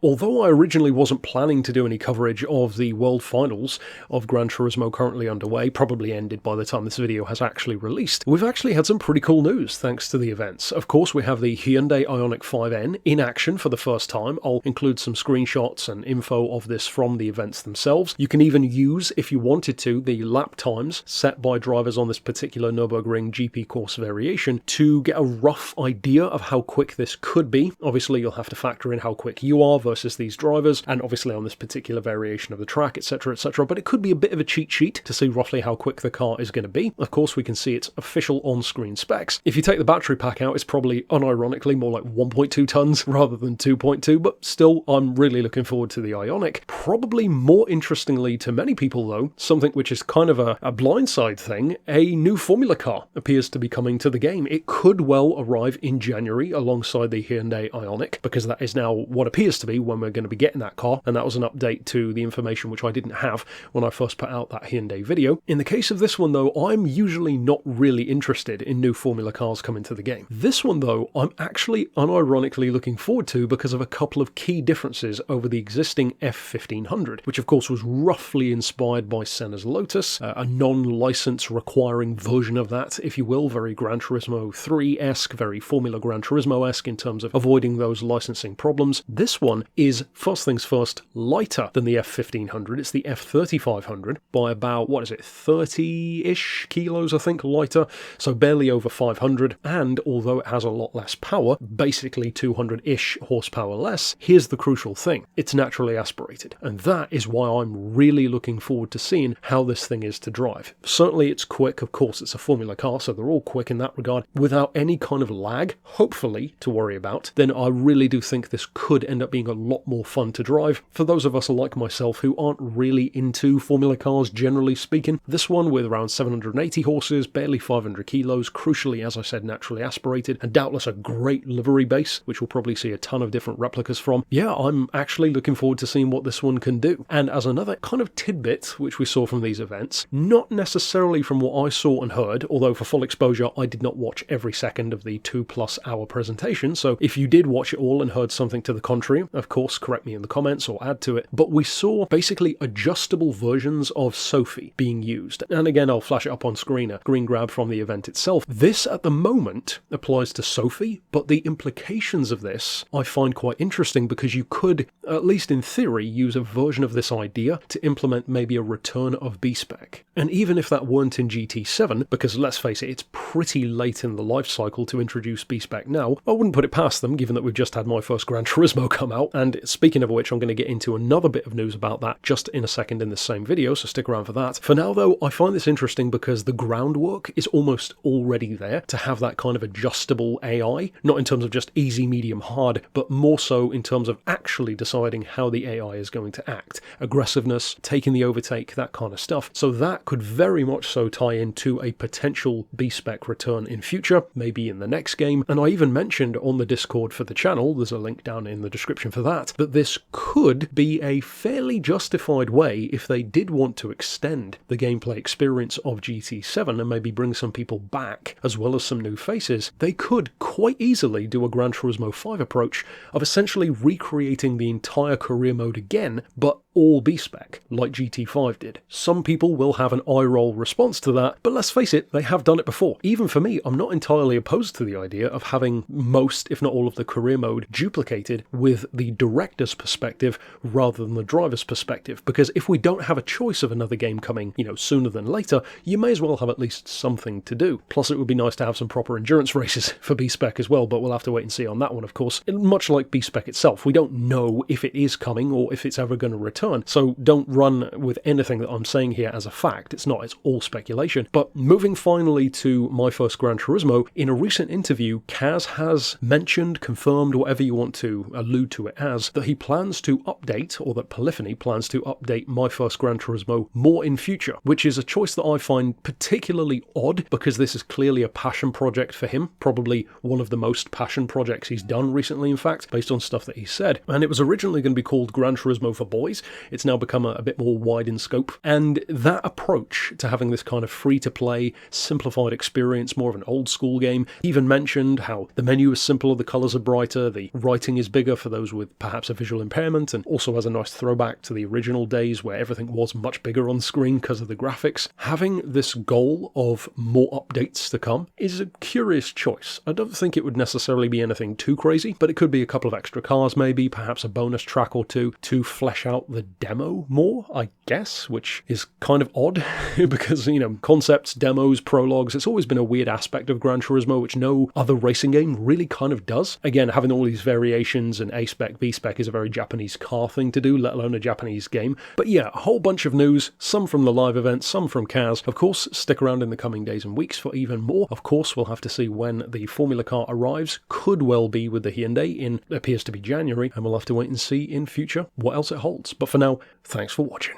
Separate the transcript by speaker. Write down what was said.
Speaker 1: Although I originally wasn't planning to do any coverage of the World Finals of Gran Turismo currently underway, probably ended by the time this video has actually released, we've actually had some pretty cool news thanks to the events. Of course, we have the Hyundai IONIQ 5N in action for the first time. I'll include some screenshots and info of this from the events themselves. You can even use, if you wanted to, the lap times set by drivers on this particular Nürburgring GP course variation to get a rough idea of how quick this could be. Obviously, you'll have to factor in how quick you are versus these drivers, and obviously on this particular variation of the track, etc, etc, but it could be a bit of a cheat sheet to see roughly how quick the car is going to be. Of course, we can see its official on-screen specs. If you take the battery pack out, it's probably unironically more like 1.2 tons rather than 2.2, but still, I'm really looking forward to the IONIQ. Probably more interestingly to many people though, something which is kind of a blindside thing, a new Formula car appears to be coming to the game. It could well arrive in January alongside the Hyundai IONIQ, because that is now what appears to be when we're going to be getting that car, and that was an update to the information which I didn't have when I first put out that Hyundai video. In the case of this one though, I'm usually not really interested in new Formula cars coming to the game. This one though, I'm actually unironically looking forward to because of a couple of key differences over the existing F1500, which of course was roughly inspired by Senna's Lotus, a non-license requiring version of that, if you will, very Gran Turismo 3-esque, very Formula Gran Turismo-esque in terms of avoiding those licensing problems. This one is, first things first, lighter than the F1500. It's the F3500 by about, 30-ish kilos, I think, lighter, so barely over 500, and although it has a lot less power, basically 200-ish horsepower less, here's the crucial thing. It's naturally aspirated, and that is why I'm really looking forward to seeing how this thing is to drive. Certainly it's quick, of course it's a Formula car, so they're all quick in that regard, without any kind of lag, hopefully, to worry about. Then I really do think this could end up being a lot more fun to drive. For those of us like myself who aren't really into Formula cars generally speaking, this one with around 780 horses, barely 500 kilos, crucially as I said naturally aspirated, and doubtless a great livery base, which we'll probably see a ton of different replicas from. Yeah, I'm actually looking forward to seeing what this one can do. And as another kind of tidbit which we saw from these events, not necessarily from what I saw and heard, although for full exposure I did not watch every second of the 2+ hour presentation, so if you did watch it all and heard something to the contrary, of course correct me in the comments or add to it, but we saw basically adjustable versions of Sophy being used. And again, I'll flash it up on screen, a screen grab from the event itself. This at the moment applies to Sophy, but the implications of this I find quite interesting because you could, at least in theory, use a version of this idea to implement maybe a return of B-Spec. And even if that weren't in GT7, because let's face it, it's pretty late in the life cycle to introduce B-Spec now, I wouldn't put it past them given that we've just had My First Gran Turismo come out, and speaking of which, I'm going to get into another bit of news about that just in a second in this same video, so stick around for that. For now though, I find this interesting because the groundwork is almost already there to have that kind of adjustable AI, not in terms of just easy, medium, hard, but more so in terms of actually deciding how the AI is going to act. Aggressiveness, taking the overtake, that kind of stuff. So that could very much so tie into a potential B-Spec return in future, maybe in the next game. And I even mentioned on the Discord for the channel, there's a link down in the description for that, that this could be a fairly justified way if they did want to extend the gameplay experience of GT7 and maybe bring some people back as well as some new faces. They could quite easily do a Gran Turismo 5 approach of essentially recreating the entire career mode again, but all B-Spec, like GT5 did. Some people will have an eye-roll response to that, but let's face it, they have done it before. Even for me, I'm not entirely opposed to the idea of having most, if not all of the career mode duplicated with the director's perspective rather than the driver's perspective, because if we don't have a choice of another game coming, sooner than later, you may as well have at least something to do. Plus it would be nice to have some proper endurance races for B-Spec as well, but we'll have to wait and see on that one, of course. Much like B-Spec itself, we don't know if it is coming or if it's ever going to return, so don't run with anything that I'm saying here as a fact. It's not, it's all speculation. But moving finally to My First Gran Turismo, in a recent interview, Kaz has mentioned, confirmed, whatever you want to allude to it as, that he plans to update, or that Polyphony plans to update My First Gran Turismo more in future, which is a choice that I find particularly odd because this is clearly a passion project for him, probably one of the most passion projects he's done recently, in fact, based on stuff that he said. And it was originally going to be called Gran Turismo for Boys, It's now become a bit more wide in scope. And that approach to having this kind of free-to-play, simplified experience, more of an old-school game, even mentioned how the menu is simpler, the colours are brighter, the writing is bigger for those with perhaps a visual impairment, and also has a nice throwback to the original days where everything was much bigger on screen because of the graphics. Having this goal of more updates to come is a curious choice. I don't think it would necessarily be anything too crazy, but it could be a couple of extra cars maybe, perhaps a bonus track or two to flesh out the demo more, I guess, which is kind of odd because, you know, concepts, demos, prologues, it's always been a weird aspect of Gran Turismo which no other racing game really kind of does. Again, having all these variations and A-Spec, B-Spec is a very Japanese car thing to do, let alone a Japanese game. But yeah, a whole bunch of news, some from the live event, some from Kaz. Of course, stick around in the coming days and weeks for even more. Of course, we'll have to see when the Formula car arrives. Could well be with the Hyundai in, appears to be January, and we'll have to wait and see in future what else it holds. But for now, thanks for watching.